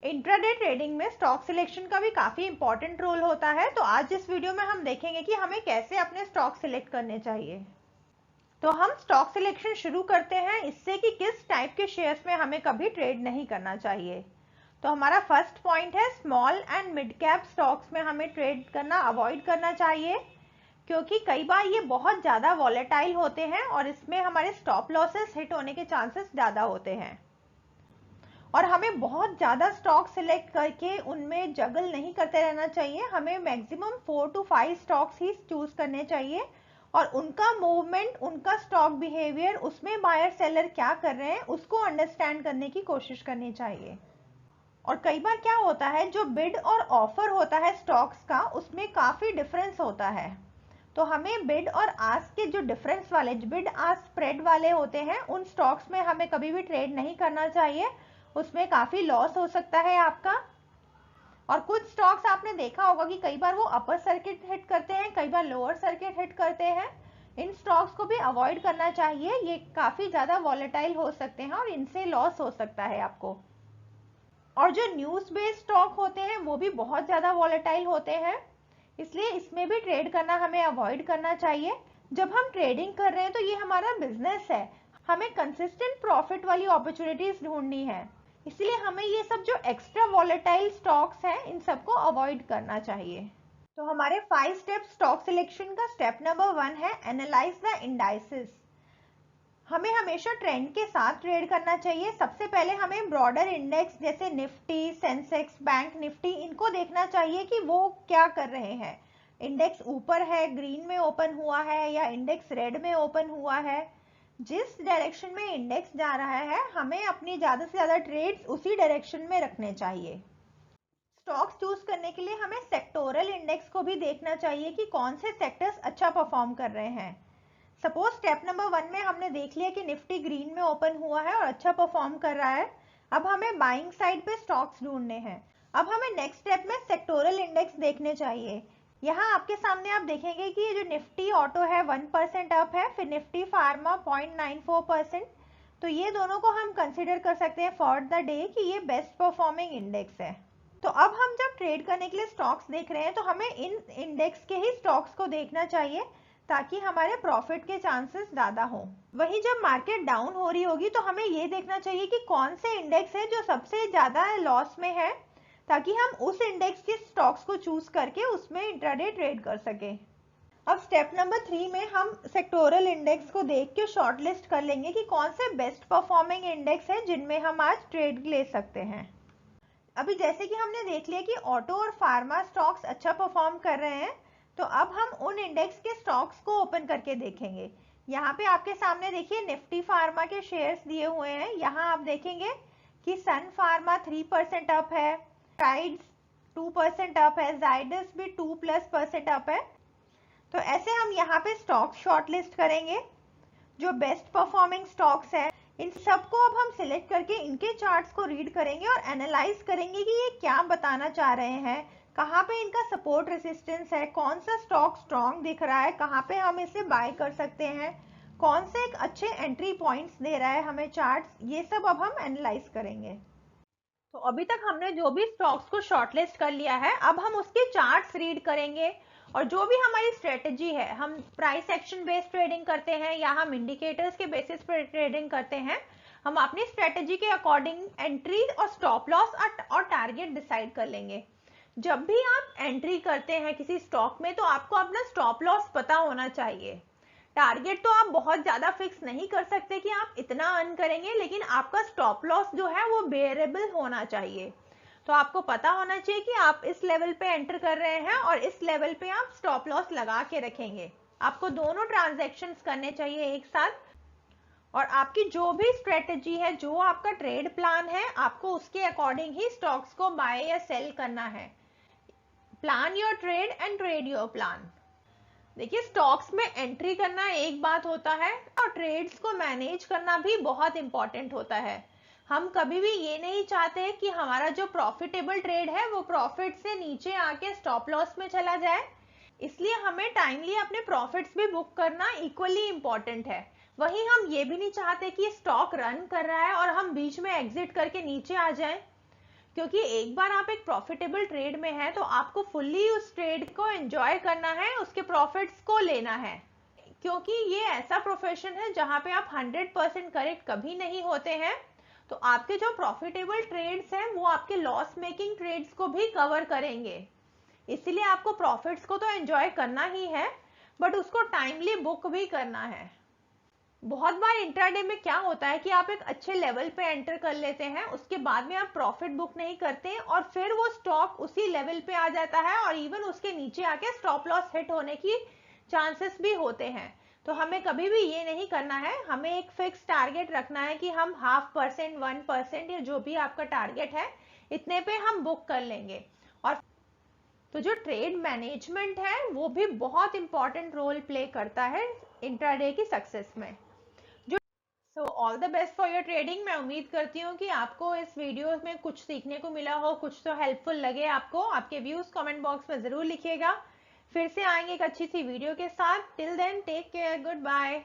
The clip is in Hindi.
इंट्राडे ट्रेडिंग में स्टॉक सिलेक्शन का भी काफी इंपॉर्टेंट रोल होता है। तो आज इस वीडियो में हम देखेंगे कि हमें कैसे अपने स्टॉक सिलेक्ट करने चाहिए। तो हम स्टॉक सिलेक्शन शुरू करते हैं इससे कि किस टाइप के शेयर्स में हमें कभी ट्रेड नहीं करना चाहिए। तो हमारा फर्स्ट पॉइंट है, small and mid cap stocks में हमें ट्रेड करना अवॉइड करना चाहिए, क्योंकि कई बार ये बहुत ज़्यादा वॉलेटाइल होते हैं और इसमें हमारे स्टॉप लॉसेस हिट होने के चांसेस ज़्यादा होते हैं। और हमें बहुत ज़्यादा स्टॉक सिलेक्ट करके उनमें जगल नहीं करते रहना चाहिए। हमें maximum 4 to 5 stocks he choose करने चाहिए और उनका मूवमेंट, उनका स्टॉक बिहेवियर, उसमें बायर सेलर क्या कर रहे हैं उसको अंडरस्टैंड करने की कोशिश करनी चाहिए। और कई बार क्या होता है, जो बिड और ऑफर होता है स्टॉक्स का, उसमें काफ़ी डिफरेंस होता है। तो हमें बिड और आस्क के जो डिफरेंस वाले, बिड आस्क स्प्रेड वाले होते हैं, उन स्टॉक्स में हमें कभी भी ट्रेड नहीं करना चाहिए। उसमें काफ़ी लॉस हो सकता है आपका। और कुछ स्टॉक्स आपने देखा होगा कि कई बार वो अपर सर्किट हिट करते हैं, कई बार लोअर सर्किट हिट करते हैं। इन स्टॉक्स को भी अवॉइड करना चाहिए। ये काफ़ी ज़्यादा वॉलेटाइल हो सकते हैं और इनसे लॉस हो सकता है आपको। और जो न्यूज़ बेस्ड स्टॉक होते हैं वो भी बहुत ज़्यादा वॉलेटाइल होते हैं, इसलिए इसमें भी ट्रेड करना हमें अवॉइड करना चाहिए। जब हम ट्रेडिंग कर रहे हैं तो ये हमारा बिजनेस है, हमें कंसिस्टेंट प्रॉफिट वाली अपॉर्चुनिटीज ढूंढनी है, इसलिए हमें ये सब जो एक्स्ट्रा वॉलेटाइल स्टॉक्स हैं इन सबको अवॉइड करना चाहिए। तो हमारे 5 स्टेप स्टॉक सिलेक्शन का स्टेप नंबर 1 है, एनालाइज द इंडाइसेस। हमें हमेशा ट्रेंड के साथ ट्रेड करना चाहिए। सबसे पहले हमें ब्रॉडर इंडेक्स जैसे निफ्टी, सेंसेक्स, बैंक निफ्टी, इनको देखना चाहिए कि वो क्या कर रहे हैं। इंडेक्स ऊपर है, ग्रीन में ओपन हुआ है, या इंडेक्स रेड में ओपन हुआ है। जिस डायरेक्शन में इंडेक्स जा रहा है हमें अपनी ज़्यादा से ज़्यादा ट्रेड्स उसी डायरेक्शन में रखने चाहिए। स्टॉक्स चूज करने के लिए हमें सेक्टोरल इंडेक्स को भी देखना चाहिए कि कौन से सेक्टर्स अच्छा परफॉर्म कर रहे हैं। सपोज स्टेप नंबर 1 में हमने देख लिया कि निफ्टी ग्रीन में ओपन हुआ है और अच्छा परफॉर्म कर रहा है। अब हमें बाइंग साइड पे स्टॉक्स ढूंढने हैं। अब हमें नेक्स्ट स्टेप में सेक्टोरल इंडेक्स देखने चाहिए। यहाँ आपके सामने आप देखेंगे कि ये जो निफ्टी ऑटो है 1% अप है, फिर निफ्टी फार्मा 0.94%। तो ये दोनों को हम कंसिडर कर सकते हैं फॉर द डे कि ये बेस्ट परफॉर्मिंग इंडेक्स है। तो अब हम जब ट्रेड करने के लिए स्टॉक्स देख रहे हैं तो हमें इन इंडेक्स के ही स्टॉक्स को देखना चाहिए ताकि हमारे प्रॉफिट के चांसेस ज़्यादा हो। वहीं जब मार्केट डाउन हो रही होगी तो हमें ये देखना चाहिए कि कौन से इंडेक्स है जो सबसे ज़्यादा लॉस में है, ताकि हम उस इंडेक्स के स्टॉक्स को चूज करके उसमें इंट्राडे ट्रेड कर सके। अब स्टेप नंबर 3 में हम सेक्टोरल इंडेक्स को देख के शॉर्ट लिस्ट कर लेंगे कि कौन से बेस्ट परफॉर्मिंग इंडेक्स है जिनमें हम आज ट्रेड ले सकते हैं। अभी जैसे कि हमने देख लिया कि ऑटो और फार्मा स्टॉक्स अच्छा परफॉर्म कर रहे हैं, तो अब हम उन इंडेक्स के स्टॉक्स को ओपन करके देखेंगे। यहाँ पे आपके सामने देखिए निफ्टी फार्मा के शेयर्स दिए हुए हैं। यहाँ आप देखेंगे कि सन फार्मा 3% अप है, टाइड्स 2% अप है, जाइडस भी 2+% अप है। तो ऐसे हम यहाँ पे स्टॉक शॉर्ट लिस्ट करेंगे जो बेस्ट परफॉर्मिंग स्टॉक्स है। इन सबको अब हम सिलेक्ट करके इनके चार्ट्स को रीड करेंगे और एनालाइज करेंगे कि ये क्या बताना चाह रहे हैं, कहाँ पे इनका सपोर्ट रेसिस्टेंस है, कौन सा स्टॉक स्ट्रॉन्ग दिख रहा है, कहाँ पे हम इसे बाय कर सकते हैं, कौन से एक अच्छे एंट्री पॉइंट्स दे रहा है हमें चार्ट्स, ये सब अब हम एनालाइज करेंगे। तो अभी तक हमने जो भी स्टॉक्स को शॉर्टलिस्ट कर लिया है, अब हम उसके चार्ट्स रीड करेंगे और जो भी हमारी स्ट्रेटेजी है, हम प्राइस एक्शन बेस्ड ट्रेडिंग करते हैं या हम इंडिकेटर्स के बेसिस पर ट्रेडिंग करते हैं, हम अपनी स्ट्रेटेजी के अकॉर्डिंग एंट्री और स्टॉप लॉस और टारगेट डिसाइड कर लेंगे। जब भी आप एंट्री करते हैं किसी स्टॉक में तो आपको अपना स्टॉप लॉस पता होना चाहिए। टारगेट तो आप बहुत ज्यादा फिक्स नहीं कर सकते कि आप इतना अर्न करेंगे, लेकिन आपका स्टॉप लॉस जो है वो बेयरेबल होना चाहिए। तो आपको पता होना चाहिए कि आप इस लेवल पे एंटर कर रहे हैं और इस लेवल पे आप स्टॉप लॉस लगा के रखेंगे। आपको दोनों ट्रांजैक्शंस करने चाहिए एक साथ, और आपकी जो भी स्ट्रेटेजी है, जो आपका ट्रेड प्लान है, आपको उसके अकॉर्डिंग ही स्टॉक्स को बाय या सेल करना है। Plan your trade and trade your plan. देखिए, स्टॉक्स में एंट्री करना एक बात होता है और ट्रेड्स को मैनेज करना भी बहुत इंपॉर्टेंट होता है। हम कभी भी ये नहीं चाहते कि हमारा जो प्रॉफिटेबल ट्रेड है वो प्रॉफिट से नीचे आके स्टॉप लॉस में चला जाए, इसलिए हमें टाइमली अपने प्रॉफिट्स भी बुक करना इक्वली इंपॉर्टेंट है। वहीं हम ये भी नहीं चाहते कि स्टॉक रन कर रहा है और हम बीच में एग्जिट करके नीचे आ जाएं, क्योंकि एक बार आप एक प्रॉफिटेबल ट्रेड में हैं तो आपको फुल्ली उस ट्रेड को एंजॉय करना है, उसके प्रॉफिट्स को लेना है, क्योंकि ये ऐसा प्रोफेशन है जहां पे आप 100% करेक्ट कभी नहीं होते हैं। तो आपके जो प्रॉफिटेबल ट्रेड्स हैं वो आपके लॉस मेकिंग ट्रेड्स को भी कवर करेंगे। इसीलिए आपको प्रॉफिट्स को तो एंजॉय करना ही है, बट उसको टाइमली बुक भी करना है। बहुत बार इंट्राडे में क्या होता है कि आप एक अच्छे लेवल पे एंटर कर लेते हैं, उसके बाद में आप प्रॉफिट बुक नहीं करते और फिर वो स्टॉक उसी लेवल पे आ जाता है और इवन उसके नीचे आके स्टॉप लॉस हिट होने की चांसेस भी होते हैं। तो हमें कभी भी ये नहीं करना है, हमें एक फिक्स टारगेट रखना है कि हम 0.5%, 1% या जो भी आपका टारगेट है इतने पे हम बुक कर लेंगे। और तो जो ट्रेड मैनेजमेंट है वो भी बहुत इंपॉर्टेंट रोल प्ले करता है इंट्राडे की सक्सेस में। So all the best for your trading. मैं उम्मीद करती हूँ कि आपको इस वीडियो में कुछ सीखने को मिला हो, कुछ तो हेल्पफुल लगे आपको। आपके व्यूज कमेंट बॉक्स में जरूर लिखिएगा। फिर से आएंगे एक अच्छी सी वीडियो के साथ। Till then take care, good bye.